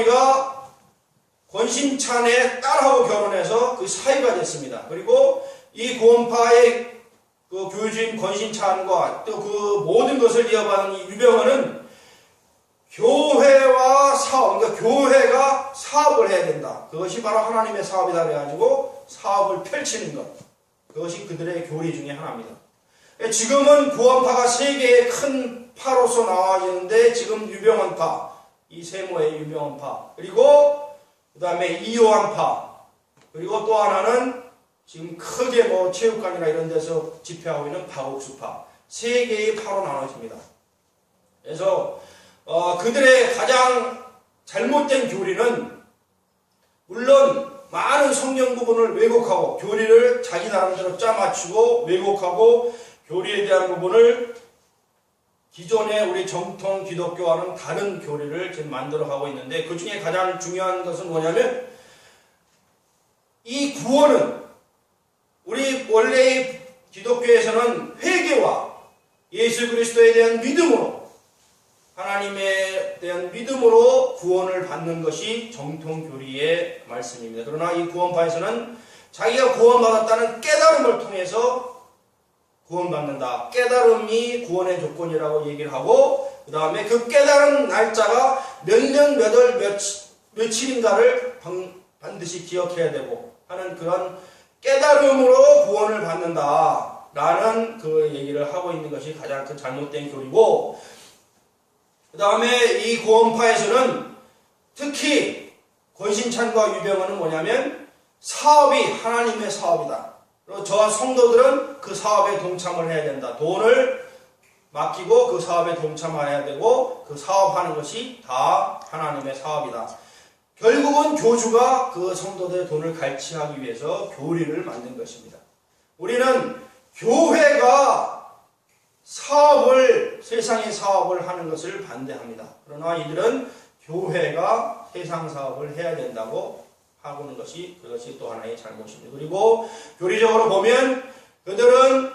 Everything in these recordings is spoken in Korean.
가 권신찬의 딸하고 결혼해서 그 사위가 됐습니다. 그리고 이 구원파의 그 교주인 권신찬과 또 그 모든 것을 이어받은 이 유병헌은 교회와 사업, 그러니까 교회가 사업을 해야 된다. 그것이 바로 하나님의 사업이다 그래가지고 사업을 펼치는 것. 그것이 그들의 교리 중에 하나입니다. 지금은 구원파가 세 개의 큰 파로서 나와지는데 지금 유병헌파, 이 세모의 유병헌파, 그리고 그 다음에 이요한파, 그리고 또 하나는 지금 크게 뭐 체육관이나 이런 데서 집회하고 있는 박옥수파, 세 개의 파로 나눠집니다. 그래서 그들의 가장 잘못된 교리는 물론 많은 성경 부분을 왜곡하고 교리를 자기 나름대로 짜맞추고 왜곡하고 교리에 대한 부분을 기존의 우리 정통 기독교와는 다른 교리를 지금 만들어가고 있는데 그 중에 가장 중요한 것은 뭐냐면 이 구원은 우리 원래 기독교에서는 회개와 예수 그리스도에 대한 믿음으로 하나님에 대한 믿음으로 구원을 받는 것이 정통 교리의 말씀입니다. 그러나 이 구원파에서는 자기가 구원받았다는 깨달음을 통해서 구원받는다. 깨달음이 구원의 조건이라고 얘기를 하고 그 다음에 그 깨달은 날짜가 몇 년, 몇 월, 며칠인가를 반드시 기억해야 되고 하는 그런 깨달음으로 구원을 받는다 라는 그 얘기를 하고 있는 것이 가장 그 잘못된 교리고 그 다음에 이 구원파에서는 특히 권신찬과 유병헌은 뭐냐면 사업이 하나님의 사업이다. 그리고 저와 성도들은 그 사업에 동참을 해야 된다. 돈을 맡기고 그 사업에 동참해야 되고 그 사업하는 것이 다 하나님의 사업이다. 결국은 교주가 그 성도들의 돈을 갈취하기 위해서 교리를 만든 것입니다. 우리는 교회가 사업을, 세상의 사업을 하는 것을 반대합니다. 그러나 이들은 교회가 세상 사업을 해야 된다고 하고는 것이 그것이 또 하나의 잘못입니다. 그리고 교리적으로 보면 그들은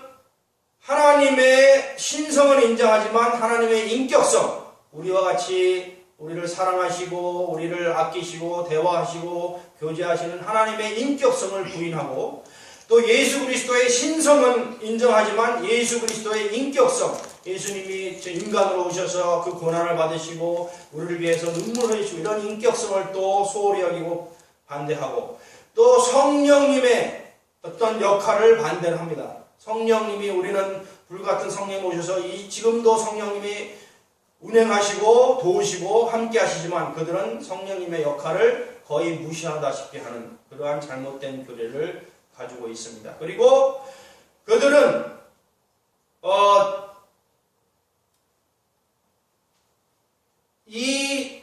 하나님의 신성을 인정하지만 하나님의 인격성, 우리와 같이 우리를 사랑하시고 우리를 아끼시고 대화하시고 교제하시는 하나님의 인격성을 부인하고 또 예수 그리스도의 신성은 인정하지만 예수 그리스도의 인격성, 예수님이 인간으로 오셔서 그 고난을 받으시고 우리를 위해서 눈물을 흘리시고 이런 인격성을 또 소홀히 여기고 반대하고 또 성령님의 어떤 역할을 반대를 합니다. 성령님이 우리는 불같은 성령이 오셔서 지금도 성령님이 운행하시고 도우시고 함께 하시지만 그들은 성령님의 역할을 거의 무시하다시피 하는 그러한 잘못된 교리를 가지고 있습니다. 그리고 그들은 이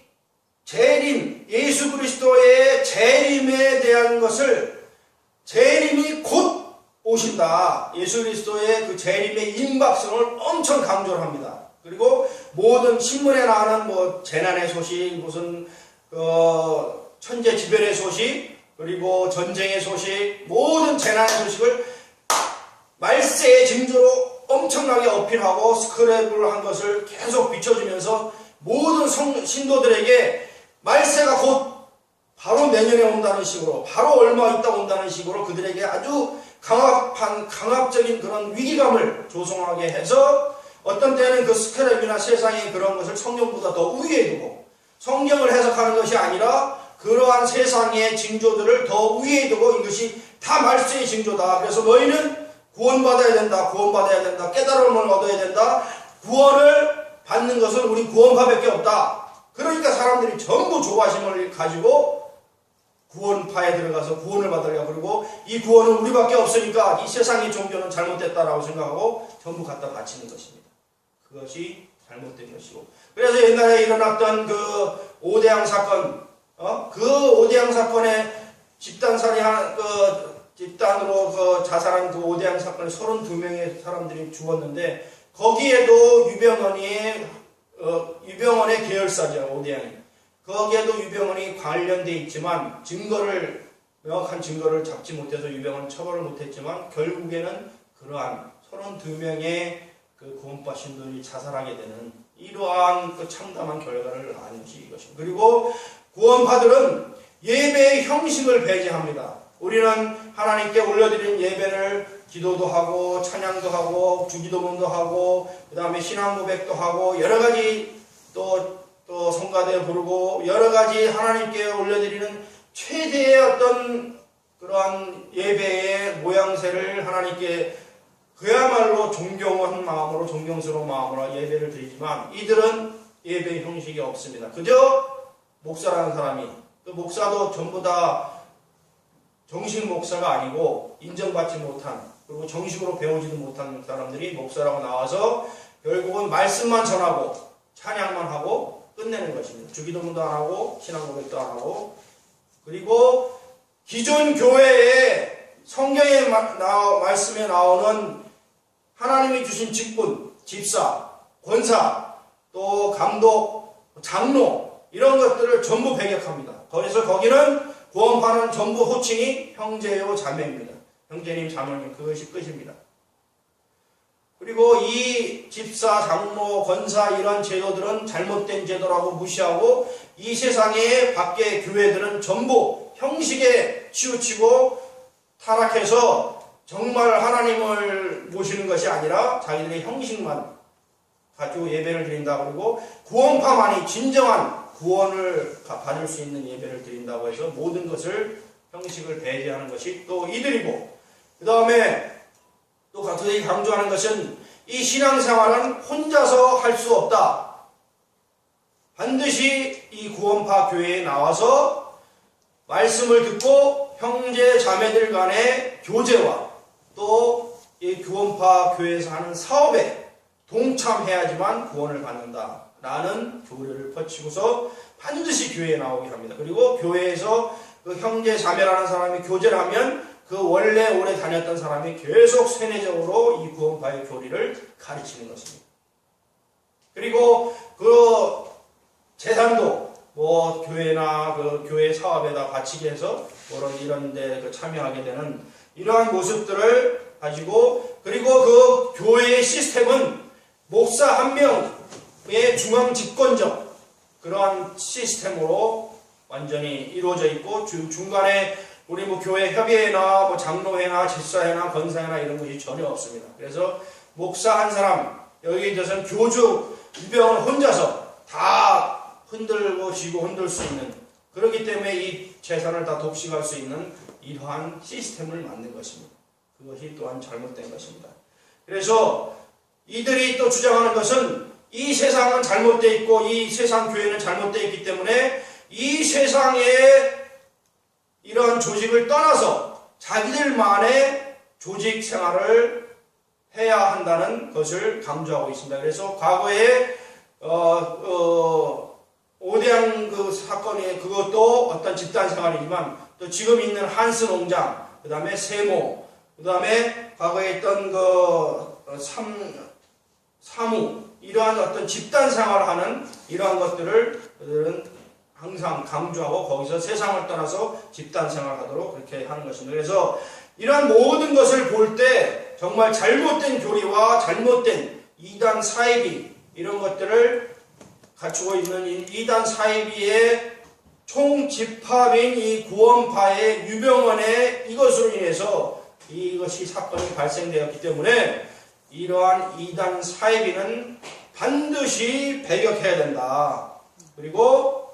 재림, 예수 그리스도의 재림에 대한 것을 재림이 곧 오신다. 예수 그리스도의 그 재림의 임박성을 엄청 강조를 합니다. 그리고 모든 신문에 나오는 뭐 재난의 소식, 무슨 천재지변의 소식, 그리고 전쟁의 소식, 모든 재난의 소식을 말세의 징조로 엄청나게 어필하고 스크랩을 한 것을 계속 비춰주면서 모든 신도들에게 말세가 곧 바로 내년에 온다는 식으로, 바로 얼마 있다 온다는 식으로 그들에게 아주 강압적인 그런 위기감을 조성하게 해서 어떤 때는 그 스크랩이나 세상의 그런 것을 성경보다 더 우위에 두고 성경을 해석하는 것이 아니라 그러한 세상의 징조들을 더 위에 두고 이것이 다 말세의 징조다. 그래서 너희는 구원받아야 된다. 구원받아야 된다. 깨달음을 얻어야 된다. 구원을 받는 것은 우리 구원파밖에 없다. 그러니까 사람들이 전부 조바심을 가지고 구원파에 들어가서 구원을 받으려고 그러고 이 구원은 우리밖에 없으니까 이 세상의 종교는 잘못됐다라고 생각하고 전부 갖다 바치는 것입니다. 그것이 잘못된 것이고 그래서 옛날에 일어났던 그 오대양 사건 그 오대양 사건에 집단으로 자살한 그 오대양 사건에 32명의 사람들이 죽었는데 거기에도 유병헌의 계열사죠. 오대양이. 거기에도 유병헌이 관련되어 있지만 명확한 증거를 잡지 못해서 유병헌은 처벌을 못했지만 결국에는 그러한 32명의 그 구원파 신도들이 자살하게 되는 이러한 그 참담한 결과를 낳은 것이 이것입니다. 그리고 구원파들은 예배의 형식을 배제합니다. 우리는 하나님께 올려드린 예배를 기도도 하고 찬양도 하고 주기도문도 하고 그 다음에 신앙 고백도 하고 여러 가지 또 성가대 부르고 여러 가지 하나님께 올려드리는 최대의 어떤 그러한 예배의 모양새를 하나님께 그야말로 존경한 마음으로 존경스러운 마음으로 예배를 드리지만 이들은 예배의 형식이 없습니다. 그저 목사라는 사람이 그 목사도 전부 다 정식 목사가 아니고 인정받지 못한 그리고 정식으로 배우지도 못한 사람들이 목사라고 나와서 결국은 말씀만 전하고 찬양만 하고 끝내는 것입니다. 주기도문도 안 하고 신앙 고백도 안 하고 그리고 기존 교회에 성경의 말씀에 나오는 하나님이 주신 직분, 집사, 권사, 또 감독, 장로 이런 것들을 전부 배격합니다. 그래서 거기는 구원파는 전부 호칭이 형제요 자매입니다. 형제님, 자매님 그것이 끝입니다. 그리고 이 집사, 장로, 권사 이런 제도들은 잘못된 제도라고 무시하고 이 세상의 밖의 교회들은 전부 형식에 치우치고 타락해서 정말 하나님을 모시는 것이 아니라 자기들의 형식만 가지고 예배를 드린다. 그리고 구원파만이 진정한 구원을 받을 수 있는 예배를 드린다고 해서 모든 것을 형식을 배제하는 것이 또 이들이고 그 다음에 또 가톨릭이 강조하는 것은 이 신앙생활은 혼자서 할 수 없다. 반드시 이 구원파 교회에 나와서 말씀을 듣고 형제 자매들 간의 교제와 또 이 구원파 교회에서 하는 사업에 동참해야지만 구원을 받는다. 라는 교리를 펼치고서 반드시 교회에 나오게 합니다. 그리고 교회에서 그 형제 자매라는 사람이 교제를 하면 그 원래 오래 다녔던 사람이 계속 세뇌적으로 이 구원파의 교리를 가르치는 것입니다. 그리고 그 재산도 뭐 교회나 그 교회 사업에다 바치게 해서 이런 데 참여하게 되는 이러한 모습들을 가지고 그리고 그 교회의 시스템은 목사 한 명의 중앙 집권적 그러한 시스템으로 완전히 이루어져 있고 중간에 우리 뭐 교회 협의회나 뭐 장로회나 집사회나 권사회나 이런 것이 전혀 없습니다. 그래서 목사 한 사람 여기에 대해서는 교주 유병은 혼자서 다 흔들고 쥐고 흔들 수 있는 그렇기 때문에 이 재산을 다 독식할 수 있는 이러한 시스템을 만든 것입니다. 그것이 또한 잘못된 것입니다. 그래서 이들이 또 주장하는 것은 이 세상은 잘못되어 있고 이 세상 교회는 잘못되어 있기 때문에 이 세상의 이러한 조직을 떠나서 자기들만의 조직 생활을 해야 한다는 것을 강조하고 있습니다. 그래서 과거에 오대양 그 사건이 그것도 어떤 집단 생활이지만 또 지금 있는 한스 농장, 그 다음에 세모, 그 다음에 과거에 있던 사무 이러한 어떤 집단 생활을 하는 이러한 것들을 항상 강조하고 거기서 세상을 떠나서 집단 생활하도록 그렇게 하는 것입니다. 그래서 이러한 모든 것을 볼 때 정말 잘못된 교리와 잘못된 이단 사이비 이런 것들을 갖추고 있는 이단 사이비의 총집합인 이 구원파의 유병원의 이것으로 인해서 이것이 사건이 발생되었기 때문에 이러한 이단 사이비는 반드시 배격해야 된다. 그리고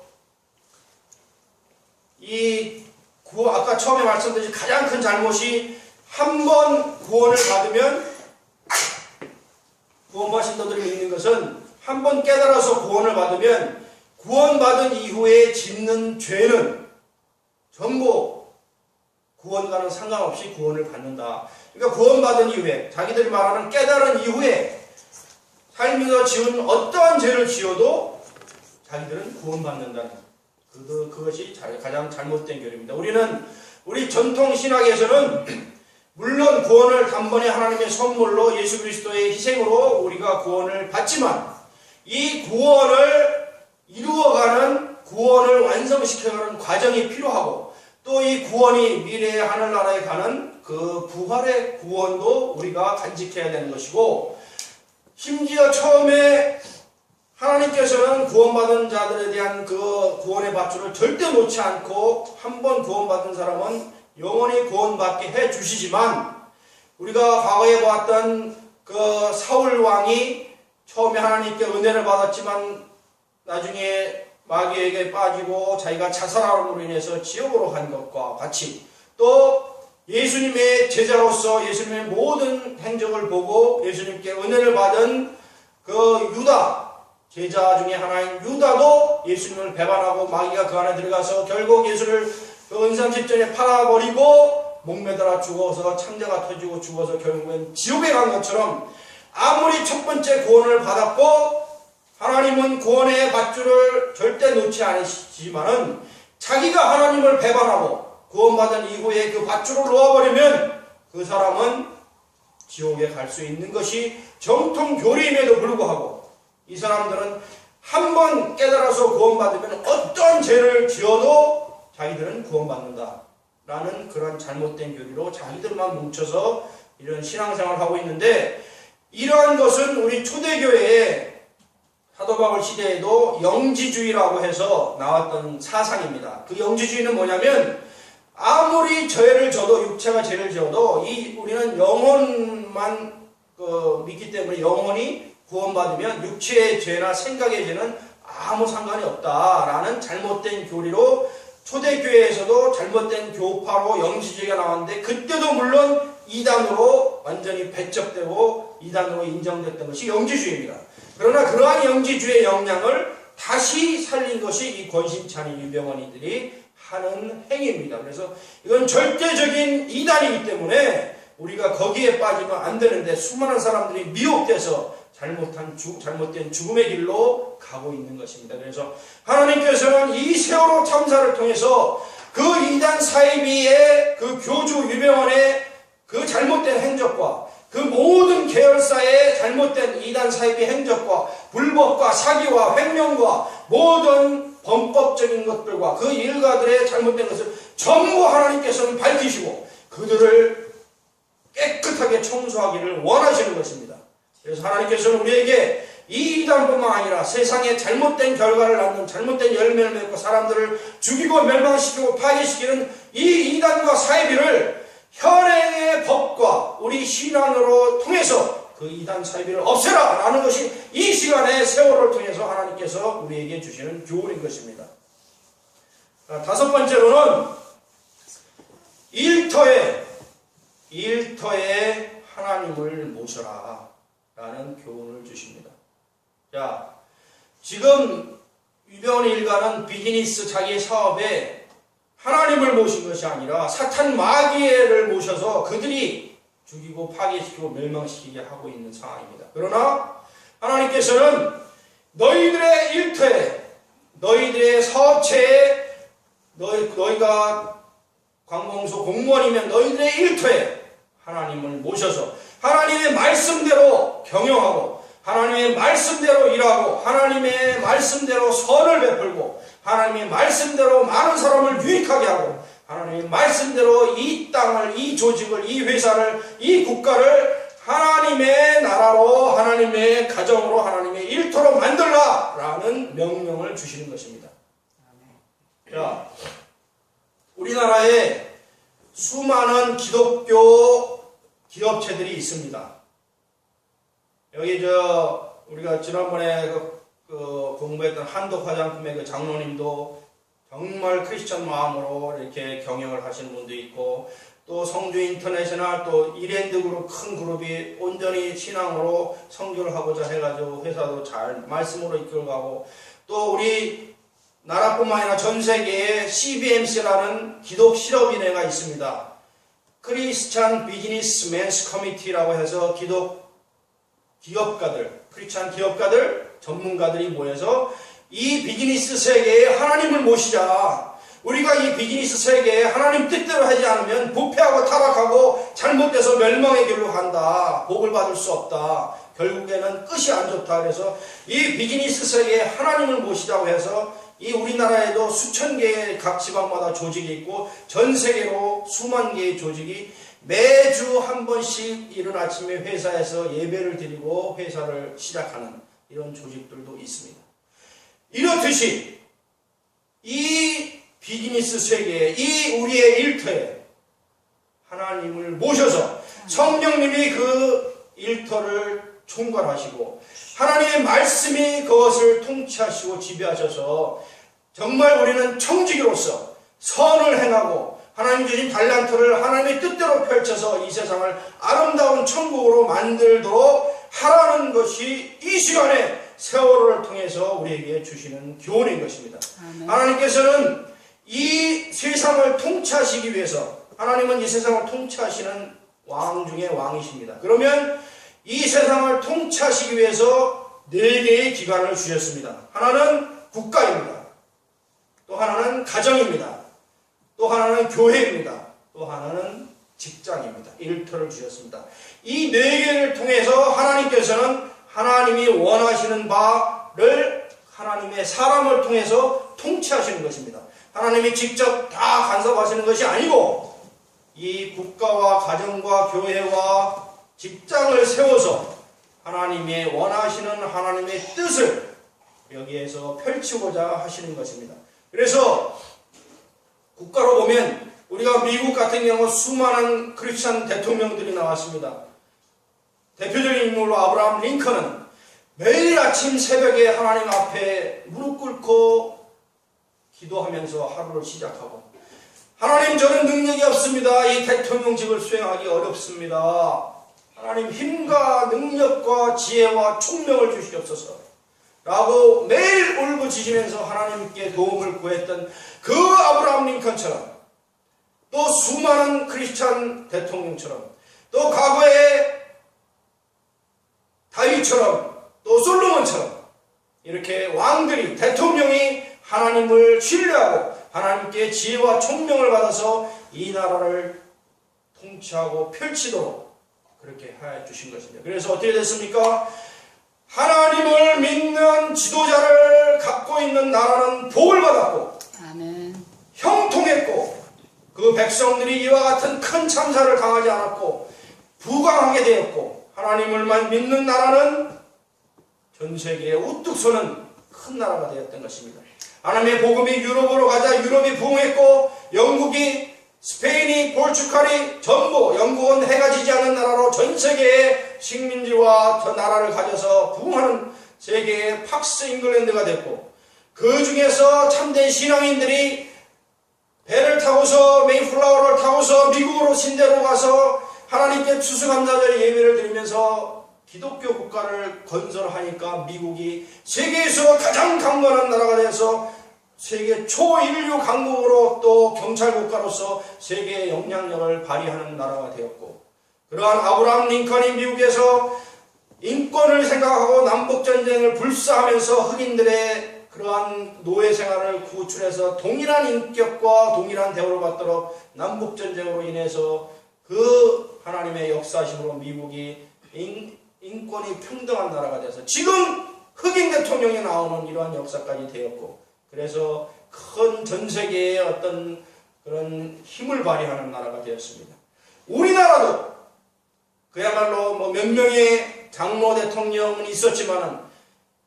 아까 처음에 말씀드린 가장 큰 잘못이 한 번 구원을 받으면 구원파 신도들이 믿는 것은 한 번 깨달아서 구원을 받으면 구원받은 이후에 짓는 죄는 전부 구원과는 상관없이 구원을 받는다. 그러니까 구원받은 이후에 자기들이 말하는 깨달은 이후에 살면서 지은 어떠한 죄를 지어도 자기들은 구원받는다는 그것이 가장 잘못된 교리입니다. 우리 전통 신학에서는 물론 구원을 단번에 하나님의 선물로 예수 그리스도의 희생으로 우리가 구원을 받지만 이 구원을 이루어가는 구원을 완성시켜가는 과정이 필요하고 또 이 구원이 미래의 하늘나라에 가는 그 부활의 구원도 우리가 간직해야 되는 것이고 심지어 처음에 하나님께서는 구원받은 자들에 대한 그 구원의 밧줄을 절대 놓지 않고 한 번 구원받은 사람은 영원히 구원받게 해 주시지만, 우리가 과거에 보았던 그 사울 왕이 처음에 하나님께 은혜를 받았지만 나중에 마귀에게 빠지고 자기가 자살함으로 인해서 지옥으로 간 것과 같이, 또 예수님의 제자로서 예수님의 모든 행적을 보고 예수님께 은혜를 받은 그 유다, 제자 중에 하나인 유다도 예수님을 배반하고 마귀가 그 안에 들어가서 결국 예수를 그 은상십전에 팔아버리고 목매달아 죽어서 창자가 터지고 죽어서 결국엔 지옥에 간 것처럼, 아무리 첫 번째 구원을 받았고 하나님은 구원의 밧줄을 절대 놓지 않으시지만은 자기가 하나님을 배반하고 구원받은 이후에 그 밧줄을 놓아버리면 그 사람은 지옥에 갈 수 있는 것이 정통 교리임에도 불구하고, 이 사람들은 한 번 깨달아서 구원받으면 어떤 죄를 지어도 자기들은 구원받는다 라는 그런 잘못된 교리로 자기들만 뭉쳐서 이런 신앙생활을 하고 있는데, 이러한 것은 우리 초대교회에 사도 바울 시대에도 영지주의라고 해서 나왔던 사상입니다. 그 영지주의는 뭐냐면, 아무리 죄를 져도, 육체가 죄를 지어도 우리는 영혼만 믿기 때문에 영혼이 구원받으면 육체의 죄나 생각의 죄는 아무 상관이 없다라는 잘못된 교리로 초대교회에서도 잘못된 교파로 영지주의가 나왔는데, 그때도 물론 이단으로 완전히 배척되고 이단으로 인정됐던 것이 영지주의입니다. 그러나 그러한 영지주의의 영향을 다시 살린 것이 이 권신찬이 유병원이들이 하는 행위입니다. 그래서 이건 절대적인 이단이기 때문에 우리가 거기에 빠지면 안 되는데, 수많은 사람들이 미혹돼서 잘못된 죽음의 길로 가고 있는 것입니다. 그래서 하나님께서는 이 세월호 참사를 통해서 그 이단 사이비의 그 교주 유병원의 그 잘못된 행적과 그 모든 계열사의 잘못된 이단 사이비 행적과 불법과 사기와 횡령과 모든 범법적인 것들과 그 일가들의 잘못된 것을 전부 하나님께서는 밝히시고 그들을 깨끗하게 청소하기를 원하시는 것입니다. 그래서 하나님께서는 우리에게 이 이단뿐만 아니라 세상에 잘못된 결과를 낳는, 잘못된 열매를 맺고 사람들을 죽이고 멸망시키고 파괴시키는 이 이단과 사이비를 현행의 법과 우리 신앙으로 통해서 그 이단 사이비를 없애라 라는 것이 이 시간의 세월을 통해서 하나님께서 우리에게 주시는 교훈인 것입니다. 다섯 번째로는 일터에 하나님을 모셔라 라는 교훈을 주십니다. 자, 지금 유병원 일가는 비즈니스 자기의 사업에 하나님을 모신 것이 아니라 사탄 마귀를 모셔서 그들이 죽이고 파괴시키고 멸망시키게 하고 있는 상황입니다. 그러나 하나님께서는 너희들의 일터에, 너희들의 사업체에, 너희가 관공서 공무원이면 너희들의 일터에 하나님을 모셔서 하나님의 말씀대로 경영하고 하나님의 말씀대로 일하고 하나님의 말씀대로 선을 베풀고 하나님의 말씀대로 많은 사람을 유익하게 하고 하나님의 말씀대로 이 땅을, 이 조직을, 이 회사를, 이 국가를 하나님의 나라로, 하나님의 가정으로, 하나님의 일터로 만들라 라는 명령을 주시는 것입니다. 자, 우리나라에 수많은 기독교 기업체들이 있습니다. 여기 우리가 지난번에 공부했던 한독 화장품의 그 장로님도 정말 크리스천 마음으로 이렇게 경영을 하시는 분도 있고, 또 성주 인터내셔널, 또 이랜드 그룹, 큰 그룹이 온전히 신앙으로 선교를 하고자 해가지고 회사도 잘 말씀으로 이끌어가고, 또 우리 나라뿐만 아니라 전 세계에 CBMC라는 기독 실업인회가 있습니다. 크리스찬 비즈니스 맨스 커미티라고 해서 기독 기업가들, 크리스찬 기업가들, 전문가들이 모여서 이 비즈니스 세계에 하나님을 모시자. 우리가 이 비즈니스 세계에 하나님 뜻대로 하지 않으면 부패하고 타락하고 잘못돼서 멸망의 길로 간다. 복을 받을 수 없다. 결국에는 끝이 안 좋다. 그래서 이 비즈니스 세계에 하나님을 모시자고 해서 이 우리나라에도 수천 개의 각 지방마다 조직이 있고 전 세계로 수만 개의 조직이 매주 한 번씩 이른 아침에 회사에서 예배를 드리고 회사를 시작하는 이런 조직들도 있습니다. 이렇듯이 이 비즈니스 세계에, 이 우리의 일터에 하나님을 모셔서 성령님이 그 일터를 총괄하시고 하나님의 말씀이 그것을 통치하시고 지배하셔서 정말 우리는 청지기로서 선을 행하고 하나님 주신 달란트를 하나님의 뜻대로 펼쳐서 이 세상을 아름다운 천국으로 만들도록 하라는 것이 이 시간에 세월호를 통해서 우리에게 주시는 교훈인 것입니다. 아멘. 하나님께서는 이 세상을 통치하시기 위해서, 하나님은 이 세상을 통치하시는 왕 중에 왕이십니다. 그러면 이 세상을 통치하시기 위해서 4개의 기관을 주셨습니다. 하나는 국가입니다. 또 하나는 가정입니다. 또 하나는 교회입니다. 또 하나는 직장입니다. 일터를 주셨습니다. 이 4개를 통해서 하나님께서는 하나님이 원하시는 바를 하나님의 사람을 통해서 통치하시는 것입니다. 하나님이 직접 다 간섭하시는 것이 아니고 이 국가와 가정과 교회와 직장을 세워서 하나님의 원하시는 하나님의 뜻을 여기에서 펼치고자 하시는 것입니다. 그래서 국가로 보면 우리가 미국 같은 경우 수많은 크리스찬 대통령들이 나왔습니다. 대표적인 인물로 아브라함 링컨은 매일 아침 새벽에 하나님 앞에 무릎 꿇고 기도하면서 하루를 시작하고, 하나님, 저는 능력이 없습니다. 이 대통령직을 수행하기 어렵습니다. 하나님, 힘과 능력과 지혜와 총명을 주시옵소서 라고 매일 울부짖으면서 하나님께 도움을 구했던 그 아브라함 링컨처럼, 또 수많은 크리스찬 대통령처럼, 또 과거의 다윗처럼, 또 솔로몬처럼 이렇게 왕들이, 대통령이 하나님을 신뢰하고 하나님께 지혜와 총명을 받아서 이 나라를 통치하고 펼치도록 그렇게 해 주신 것입니다. 그래서 어떻게 됐습니까? 하나님을 믿는 지도자를 갖고 있는 나라는 복을 받았고, 아멘. 형통했고, 그 백성들이 이와 같은 큰 참사를 당하지 않았고 부강하게 되었고, 하나님을만 믿는 나라는 전 세계에 우뚝 서는 큰 나라가 되었던 것입니다. 하나님의 복음이 유럽으로 가자 유럽이 부흥했고, 영국이, 스페인이, 포르투갈이 전부, 영국은 해가 지지 않는 나라로 전 세계의 식민지와 저 나라를 가져서 부흥하는 세계의 팍스 잉글랜드가 됐고, 그 중에서 참된 신앙인들이 배를 타고서, 메이플라워를 타고서 미국으로 신대로 가서 하나님께 추수감사절 예배를 드리면서 기독교 국가를 건설하니까 미국이 세계에서 가장 강건한 나라가 되어서 세계 초인류 강국으로 또 경찰국가로서 세계의 영향력을 발휘하는 나라가 되었고, 그러한 아브라함 링컨이 미국에서 인권을 생각하고 남북전쟁을 불사하면서 흑인들의 그러한 노예 생활을 구출해서 동일한 인격과 동일한 대우를 받도록 남북전쟁으로 인해서 그 하나님의 역사심으로 미국이 인권이 평등한 나라가 돼서 지금 흑인 대통령이 나오는 이러한 역사까지 되었고, 그래서 큰 전 세계의 어떤 그런 힘을 발휘하는 나라가 되었습니다. 우리나라도 그야말로 뭐 몇 명의 장로 대통령은 있었지만은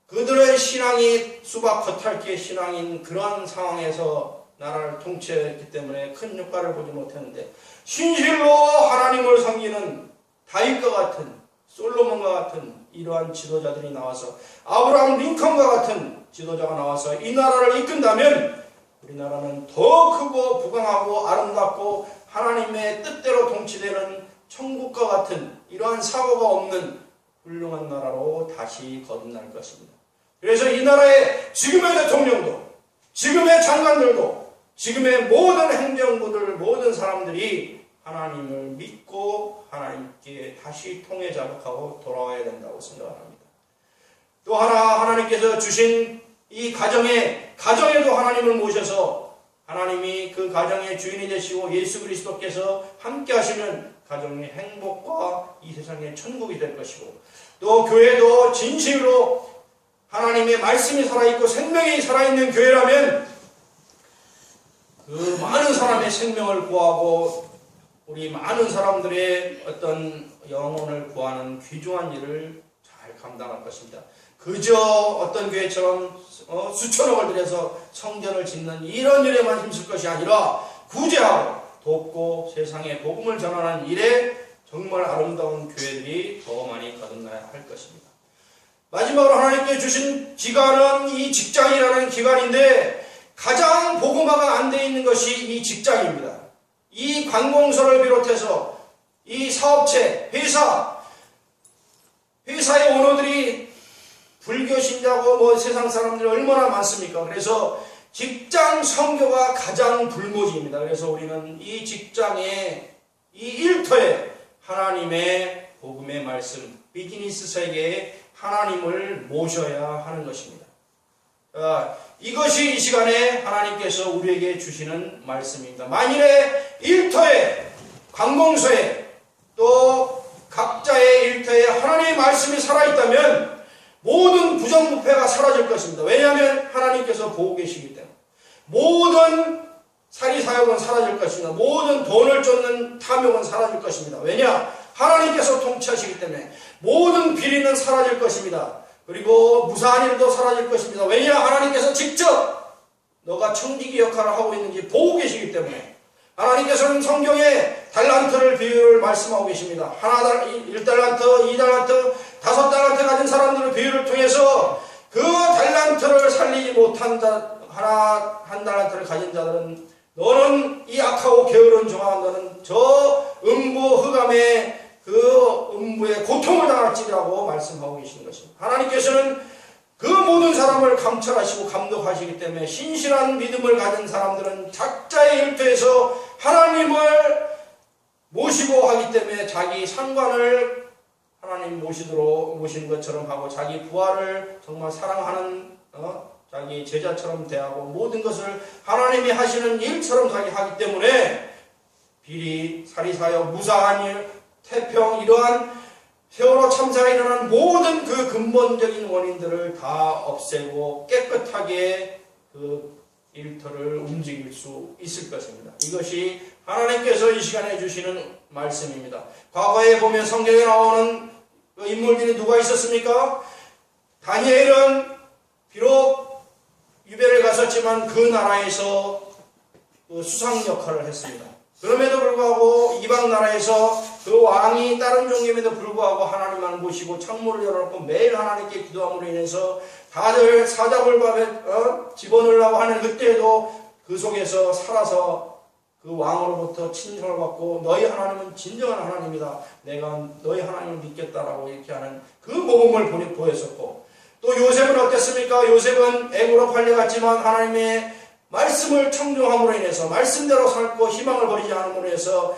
그들의 신앙이 수박 겉핥기의 신앙인 그러한 상황에서 나라를 통치했기 때문에 큰 효과를 보지 못했는데, 신실로 하나님을 섬기는 다윗과 같은, 솔로몬과 같은 이러한 지도자들이 나와서, 아브라함 링컨과 같은 지도자가 나와서 이 나라를 이끈다면 우리나라는 더 크고 부강하고 아름답고 하나님의 뜻대로 통치되는 천국과 같은 이러한 사고가 없는 훌륭한 나라로 다시 거듭날 것입니다. 그래서 이 나라의 지금의 대통령도, 지금의 장관들도, 지금의 모든 행정부들, 모든 사람들이 하나님을 믿고 하나님께 다시 통해 자복하고 돌아와야 된다고 생각합니다. 또 하나, 하나님께서 주신 이 가정에도 하나님을 모셔서 하나님이 그 가정의 주인이 되시고 예수 그리스도께서 함께 하시면 가정의 행복과 이 세상의 천국이 될 것이고, 또 교회도 진실로 하나님의 말씀이 살아있고 생명이 살아있는 교회라면 그 많은 사람의 생명을 구하고 우리 많은 사람들의 어떤 영혼을 구하는 귀중한 일을 잘 감당할 것입니다. 그저 어떤 교회처럼 수천억을 들여서 성전을 짓는 이런 일에만 힘쓸 것이 아니라 구제하고 돕고 세상에 복음을 전하는 일에 정말 아름다운 교회들이 더 많이 거듭나야 할 것입니다. 마지막으로 하나님께 주신 기간은 이 직장이라는 기간인데 가장 복음화가 안 되어 있는 것이 이 직장입니다. 이 관공서를 비롯해서 이 사업체, 회사의 오너들이 불교 신자고 세상 사람들이 얼마나 많습니까? 그래서 직장 선교가 가장 불모지입니다. 그래서 우리는 이 직장에 이 일터에 하나님의 복음의 말씀, 비즈니스 세계에 하나님을 모셔야 하는 것입니다. 이것이 이 시간에 하나님께서 우리에게 주시는 말씀입니다. 만일에 일터에, 관공서에, 또 각자의 일터에 하나님의 말씀이 살아있다면 모든 부정부패가 사라질 것입니다. 왜냐하면 하나님께서 보고 계시기 때문에. 모든 사리사욕은 사라질 것입니다. 모든 돈을 쫓는 탐욕은 사라질 것입니다. 왜냐? 하나님께서 통치하시기 때문에. 모든 비리는 사라질 것입니다. 그리고 무사한 일도 사라질 것입니다. 왜냐? 하나님께서 직접 너가 청지기 역할을 하고 있는지 보고 계시기 때문에. 하나님께서는 성경에 달란트를 비유를 말씀하고 계십니다. 1달란트, 2달란트, 5달란트 가진 사람들의 비유를 통해서 그 달란트를 살리지 못한 자, 한 달란트를 가진 자들은 너는 이 악하고 게으른 종아, 너는 저 음부 흑암의 그 음부의 고통을 당할지라고 말씀하고 계시는 것입니다. 하나님께서는 그 모든 사람을 감찰하시고 감독하시기 때문에 신실한 믿음을 가진 사람들은 각자의 일터에서 하나님을 모시고 하기 때문에 자기 상관을 하나님 모시는 것처럼 하고 자기 부하를 정말 사랑하는 자기 제자처럼 대하고 모든 것을 하나님이 하시는 일처럼 자기 하기 때문에 비리, 사리사욕, 무사한 일, 태평 이러한 세월호 참사가 일어난 모든 그 근본적인 원인들을 다 없애고 깨끗하게 그 일터를 움직일 수 있을 것입니다. 이것이 하나님께서 이 시간에 주시는 말씀입니다. 과거에 보면 성경에 나오는 그 인물들이 누가 있었습니까? 다니엘은 비록 유배를 갔었지만 그 나라에서 그 수상 역할을 했습니다. 그럼에도 불구하고 이방 나라에서 그 왕이 다른 종교임에도 불구하고 하나님만 모시고 창문을 열어놓고 매일 하나님께 기도함으로 인해서 다들 사자굴밥에 집어넣으려고 하는 그때에도 그 속에서 살아서 그 왕으로부터 친정을 받고 너희 하나님은 진정한 하나님이다. 내가 너희 하나님을 믿겠다라고 이렇게 하는 그 모범을 보였었고 또 요셉은 어땠습니까? 요셉은 애굽으로 팔려갔지만 하나님의 말씀을 청종함으로 인해서 말씀대로 살고 희망을 버리지 않음으로 해서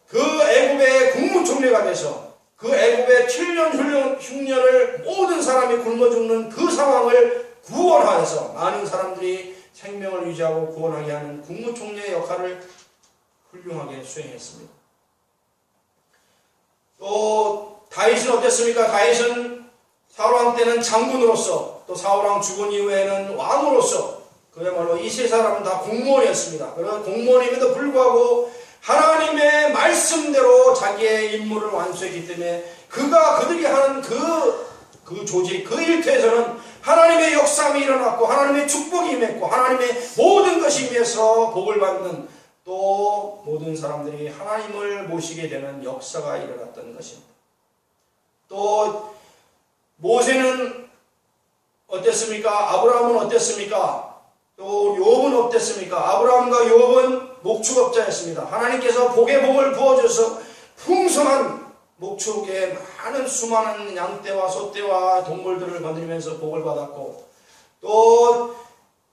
그 애굽의 국무총리가 돼서 그 애굽의 7년 흉년을 모든 사람이 굶어 죽는 그 상황을 구원하여서 많은 사람들이 생명을 유지하고 구원하게 하는 국무총리의 역할을 훌륭하게 수행했습니다. 또 다윗은 어땠습니까? 다윗은 사울왕 때는 장군으로서 또 사울왕 죽은 이후에는 왕으로서 그야말로 이 세 사람은 다 공무원이었습니다. 그런 공무원임에도 불구하고 하나님의 말씀대로 자기의 임무를 완수했기 때문에 그들이 하는 그 조직, 그 일터에서는 하나님의 역사함이 일어났고 하나님의 축복이 임했고 하나님의 모든 것이 임해서 복을 받는 또 모든 사람들이 하나님을 모시게 되는 역사가 일어났던 것입니다. 또 모세는 어땠습니까? 아브라함은 어땠습니까? 또 욥은 어땠습니까? 아브라함과 욥은 목축업자였습니다. 하나님께서 복의 복을 부어줘서 풍성한 목축에 수많은 양떼와 소떼와 동물들을 거느리면서 복을 받았고 또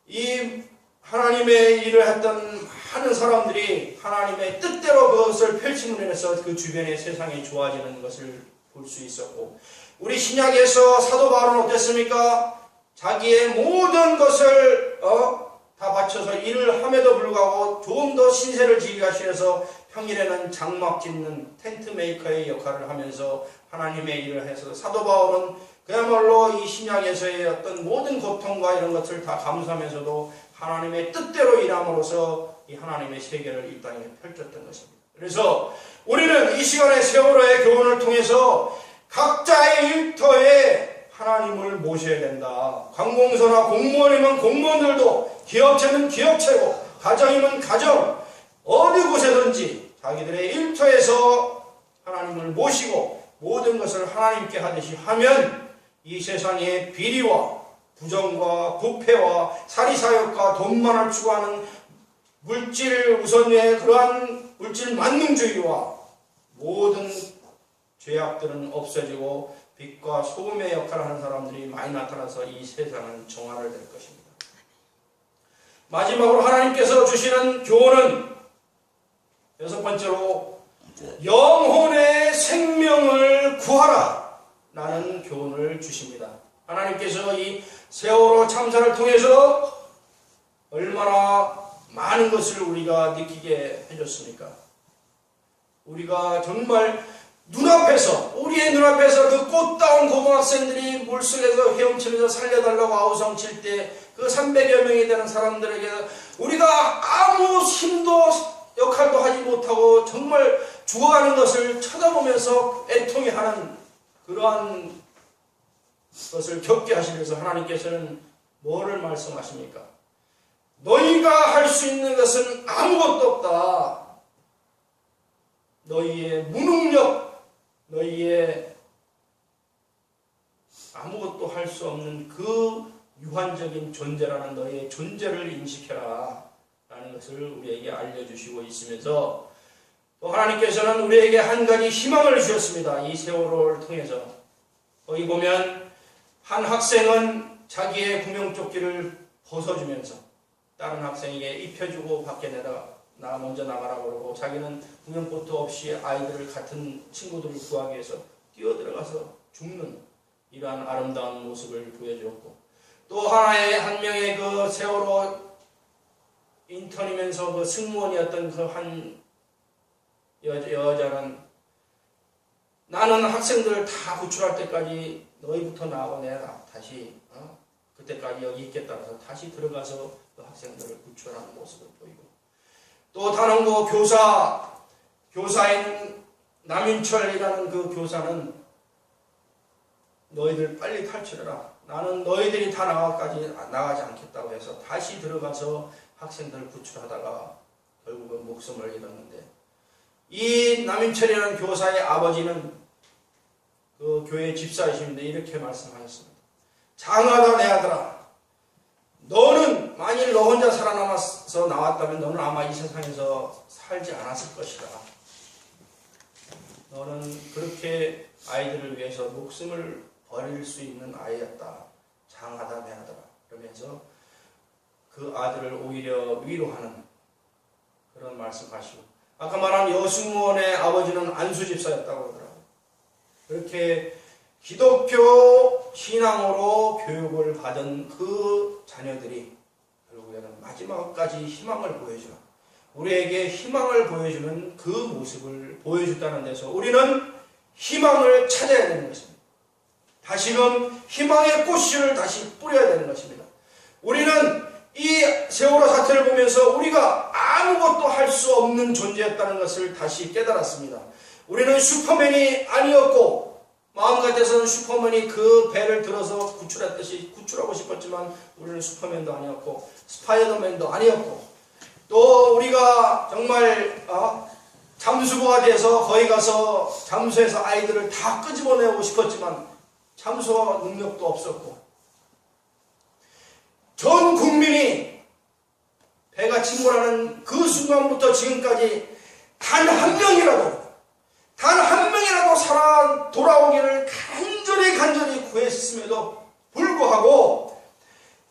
이 하나님의 일을 했던 많은 사람들이 하나님의 뜻대로 그것을 펼침으로 인해서 그 주변의 세상이 좋아지는 것을 볼 수 있었고 우리 신약에서 사도 바울은 어땠습니까? 자기의 모든 것을 다 바쳐서 일을 함에도 불구하고 조금 더 신세를 지기 위해서 평일에는 장막 짓는 텐트 메이커의 역할을 하면서 하나님의 일을 해서 사도 바울은 그야말로 이 신약에서의 어떤 모든 고통과 이런 것을 다 감수하면서도 하나님의 뜻대로 일함으로써 이 하나님의 세계를 이 땅에 펼쳤던 것입니다. 그래서 우리는 이 시간의 세월호의 교훈을 통해서 각자의 일터에 하나님을 모셔야 된다. 관공서나 공무원이면 공무원들도, 기업체는 기업체고, 가정이면 가정, 어느 곳에든지 자기들의 일터에서 하나님을 모시고 모든 것을 하나님께 하듯이 하면 이 세상의 비리와 부정과 부패와 사리사욕과 돈만을 추구하는 물질 우선의 그러한 물질 만능주의와 모든 죄악들은 없어지고 빛과 소금의 역할을 하는 사람들이 많이 나타나서 이 세상은 정화를 될 것입니다. 마지막으로 하나님께서 주시는 교훈은 여섯 번째로 영혼의 생명을 구하라 라는 교훈을 주십니다. 하나님께서 이 세월호 참사를 통해서 얼마나 많은 것을 우리가 느끼게 해줬습니까? 우리가 정말 눈앞에서, 우리의 눈앞에서 그 꽃다운 고등학생들이 물속에서 헤엄치면서 살려달라고 아우성 칠 때 그 300여 명이 되는 사람들에게 우리가 아무 힘도 역할도 하지 못하고 정말 죽어가는 것을 쳐다보면서 애통해하는 그러한 것을 겪게 하시면서 하나님께서는 뭐를 말씀하십니까? 너희가 할 수 있는 것은 아무것도 없다. 너희의 무능력, 너희의 아무것도 할 수 없는 그 유한적인 존재라는 너희의 존재를 인식해라 라는 것을 우리에게 알려주시고 있으면서 또 하나님께서는 우리에게 한 가지 희망을 주셨습니다. 이 세월호를 통해서. 거기 보면 한 학생은 자기의 구명조끼를 벗어주면서 다른 학생에게 입혀주고 밖에 나 먼저 나가라고 그러고 자기는 구명보트 없이 아이들을 같은 친구들을 구하기 위해서 뛰어들어가서 죽는 이러한 아름다운 모습을 보여주었고 또 한 명의 그 세월호 인턴이면서 그 승무원이었던 그 한 여자는 나는 학생들을 다 구출할 때까지 너희부터 나하고 내가 다시 그때까지 여기 있겠다 해서 다시 들어가서 그 학생들을 구출하는 모습을 보이고 또 다른 그 교사인 남윤철이라는 그 교사는 너희들 빨리 탈출해라. 나는 너희들이 다 나가지 않겠다고 해서 다시 들어가서 학생들을 구출하다가 결국은 목숨을 잃었는데 이 남윤철이라는 교사의 아버지는 그 교회 집사이십니다. 이렇게 말씀하셨습니다. 장하다 내 아들아, 너는 만일 너 혼자 살아남아서 나왔다면 너는 아마 이 세상에서 살지 않았을 것이다. 너는 그렇게 아이들을 위해서 목숨을 버릴 수 있는 아이였다. 장하다 내 아들아. 그러면서 그 아들을 오히려 위로하는 그런 말씀하시고 아까 말한 여승무원의 아버지는 안수집사였다고 그러더라고요. 그렇게 기독교 신앙으로 교육을 받은 그 자녀들이 결국에는 마지막까지 희망을 보여주는 우리에게 희망을 보여주는 그 모습을 보여줬다는 데서 우리는 희망을 찾아야 되는 것입니다. 다시금 희망의 꽃씨를 다시 뿌려야 되는 것입니다. 우리는 이 세월호 사태를 보면서 우리가 아무것도 할 수 없는 존재였다는 것을 다시 깨달았습니다. 우리는 슈퍼맨이 아니었고 마음 같아서는 슈퍼맨이 그 배를 들어서 구출했듯이 구출하고 싶었지만 우리는 슈퍼맨도 아니었고 스파이더맨도 아니었고 또 우리가 정말 잠수부가 돼서 거기 가서 잠수해서 아이들을 다 끄집어내고 싶었지만 잠수 능력도 없었고 전 국민이 배가 침몰하는 그 순간부터 지금까지 단 한 명이라도 살아 돌아오기를 간절히 구했음에도 불구하고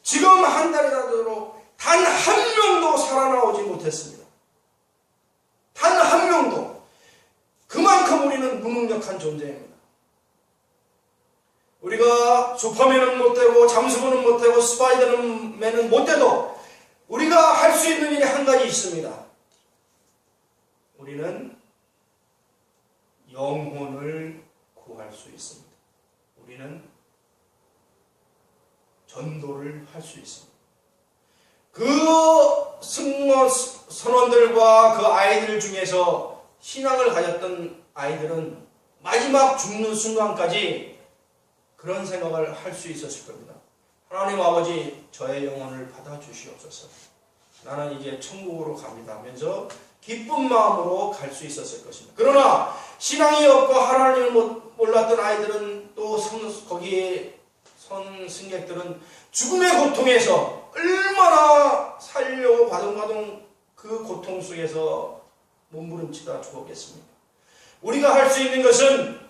지금 한 달이라도 단 한 명도 살아나오지 못했습니다. 단 한 명도. 그만큼 우리는 무능력한 존재입니다. 우리가 슈퍼맨은 못되고 잠수부는 못되고 스파이더맨은 못돼도 우리가 할 수 있는 일이 한 가지 있습니다. 우리는 영혼을 구할 수 있습니다. 우리는 전도를 할 수 있습니다. 그 승무 선원들과 그 아이들 중에서 신앙을 가졌던 아이들은 마지막 죽는 순간까지 그 그런 생각을 할 수 있었을 겁니다. 하나님 아버지, 저의 영혼을 받아주시옵소서. 나는 이제 천국으로 갑니다 하면서 기쁜 마음으로 갈 수 있었을 것입니다. 그러나 신앙이 없고 하나님을 몰랐던 아이들은 또 거기에 선 승객들은 죽음의 고통에서 얼마나 살려고 바둥바둥 그 고통 속에서 몸부림치다 죽었겠습니까? 우리가 할 수 있는 것은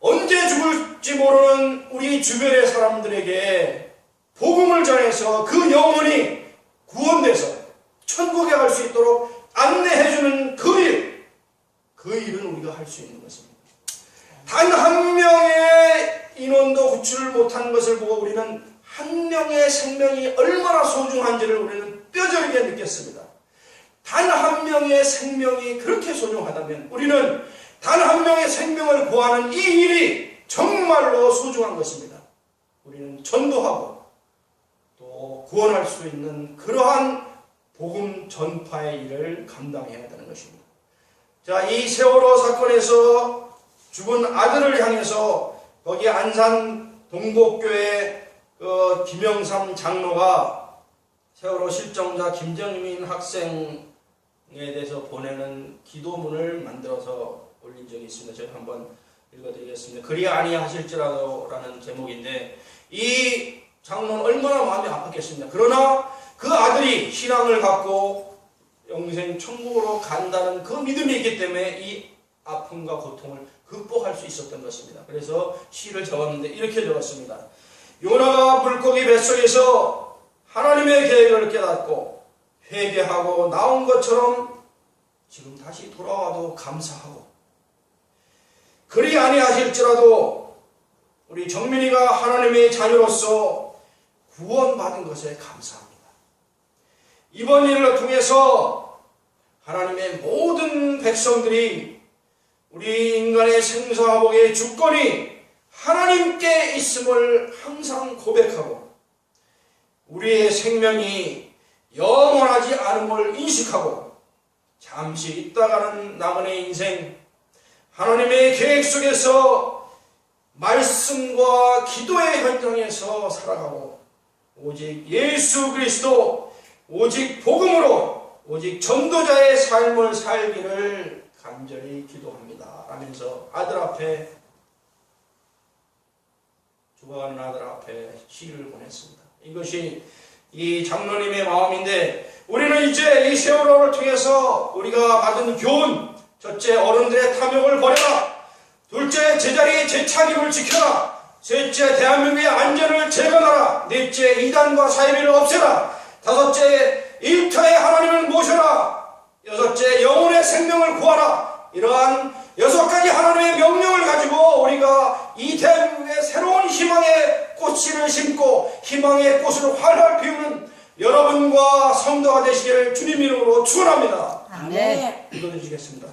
언제 죽을지 모르는 우리 주변의 사람들에게 복음을 전해서 그 영혼이 구원돼서 천국에 갈 수 있도록 안내해주는 그 일은 우리가 할 수 있는 것입니다. 단 한 명의 인원도 구출 못한 것을 보고 우리는 한 명의 생명이 얼마나 소중한지를 우리는 뼈저리게 느꼈습니다. 단 한 명의 생명이 그렇게 소중하다면 우리는 단 한 명의 생명을 구하는 이 일이 정말로 소중한 것입니다. 우리는 전도하고 또 구원할 수 있는 그러한 복음 전파의 일을 감당해야 되는 것입니다. 자, 이 세월호 사건에서 죽은 아들을 향해서 거기 안산 동복교회 김영삼 장로가 세월호 실종자 김정민 학생에 대해서 보내는 기도문을 만들어서 올린 적이 있습니다. 제가 한번 읽어드리겠습니다. 그리 아니하실지라도 라는 제목인데 이 장로는 얼마나 마음이 아팠겠습니까? 그러나 그 아들이 신앙을 갖고 영생 천국으로 간다는 그 믿음이 있기 때문에 이 아픔과 고통을 극복할 수 있었던 것입니다. 그래서 시를 적었는데 이렇게 적었습니다. 요나가 물고기 뱃속에서 하나님의 계획을 깨닫고 회개하고 나온 것처럼 지금 다시 돌아와도 감사하고, 그리 아니하실지라도 우리 정민이가 하나님의 자녀로서 구원받은 것에 감사합니다. 이번 일을 통해서 하나님의 모든 백성들이 우리 인간의 생사복의 주권이 하나님께 있음을 항상 고백하고 우리의 생명이 영원하지 않음을 인식하고 잠시 있다가는 나그네 인생 하나님의 계획 속에서 말씀과 기도의 현장에서 살아가고 오직 예수 그리스도, 오직 복음으로, 오직 전도자의 삶을 살기를 간절히 기도합니다 라면서 아들 앞에, 죽어가는 아들 앞에 시를 보냈습니다. 이것이 이 장로님의 마음인데 우리는 이제 이 세월호를 통해서 우리가 받은 교훈, 첫째, 어른들의 탐욕을 버려라. 둘째, 제자리의 재차김을 지켜라. 셋째, 대한민국의 안전을 재건하라. 넷째, 이단과 사이비를 없애라. 다섯째, 일터에 하나님을 모셔라. 여섯째, 영혼의 생명을 구하라. 이러한 6가지 하나님의 명령을 가지고 우리가 이 대한민국의 새로운 희망의 꽃씨를 심고 희망의 꽃을 활활 피우는 여러분과 성도가 되시기를 주님 이름으로 축원합니다. 아멘. 읽어주시겠습니다.